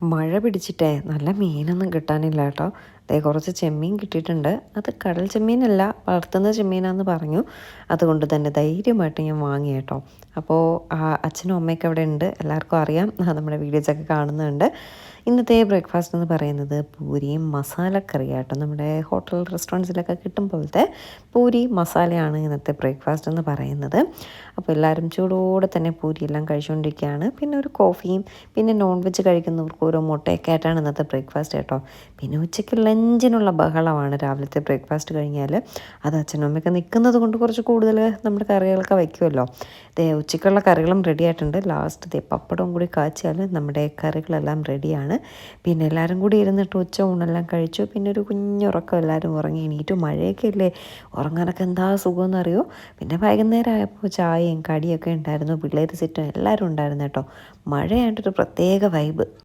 മഴ പിടിച്ചിട്ടേ നല്ല മീനൊന്നും കിട്ടാനില്ല കേട്ടോ. ദേ കുറച്ച് ചെമ്മീൻ കിട്ടിയിട്ടുണ്ട്. അത് കടൽ ചെമ്മീനല്ല, വളർത്തുന്ന ചെമ്മീനാന്ന് പറഞ്ഞു. അതുകൊണ്ട് തന്നെ ധൈര്യമായിട്ട് ഞാൻ വാങ്ങി കേട്ടോ. അപ്പോൾ അച്ഛനും അമ്മയൊക്കെ അവിടെ ഉണ്ട്, എല്ലാവർക്കും അറിയാം, നമ്മുടെ വീഡിയോസൊക്കെ കാണുന്നുണ്ട്. ഇന്നത്തെ ബ്രേക്ക്ഫാസ്റ്റ് എന്ന് പറയുന്നത് പൂരിയും മസാലക്കറിയാട്ടോ. നമ്മുടെ ഹോട്ടൽ റെസ്റ്റോറൻറ്റ്സിലൊക്കെ കിട്ടും പോലത്തെ പൂരി മസാലയാണ് ഇന്നത്തെ ബ്രേക്ക്ഫാസ്റ്റ് എന്ന് പറയുന്നത്. അപ്പോൾ എല്ലാവരും ചൂടോടെ തന്നെ പൂരിയെല്ലാം കഴിച്ചുകൊണ്ടിരിക്കുകയാണ്. പിന്നെ ഒരു കോഫിയും, പിന്നെ നോൺ വെജ് കഴിക്കുന്നവർക്ക് ഓരോ മുട്ടയൊക്കെ ആയിട്ടാണ് ഇന്നത്തെ ബ്രേക്ക്ഫാസ്റ്റ് കേട്ടോ. പിന്നെ ഉച്ചയ്ക്ക് ലഞ്ചിനുള്ള ബഹളമാണ് രാവിലത്തെ ബ്രേക്ക്ഫാസ്റ്റ് കഴിഞ്ഞാൽ. അത് അച്ഛനും അമ്മയൊക്കെ നിൽക്കുന്നത് കൊണ്ട് കുറച്ച് കൂടുതൽ നമ്മുടെ കറികളൊക്കെ വയ്ക്കുമല്ലോ. ഉച്ചയ്ക്കുള്ള കറികളും റെഡി ആയിട്ടുണ്ട്. ലാസ്റ്റ് പപ്പടവും കൂടി കാച്ചിയാൽ നമ്മുടെ കറികളെല്ലാം റെഡിയാണ്. പിന്നെ എല്ലാവരും കൂടി ഇരുന്നിട്ട് ഉച്ച ഊണെല്ലാം കഴിച്ചു. പിന്നെ ഒരു കുഞ്ഞുറക്കം, എല്ലാവരും ഉറങ്ങി എണീറ്റു. മഴയൊക്കെ ഇല്ലേ, ഉറങ്ങാനൊക്കെ എന്താ സുഖമെന്നറിയോ. പിന്നെ വൈകുന്നേരം ആയപ്പോൾ ചായയും കടിയൊക്കെ ഉണ്ടായിരുന്നു, പിള്ളേർ സെറ്റും എല്ലാവരും ഉണ്ടായിരുന്നു കേട്ടോ. മഴയായിട്ടൊരു പ്രത്യേക വൈബ്.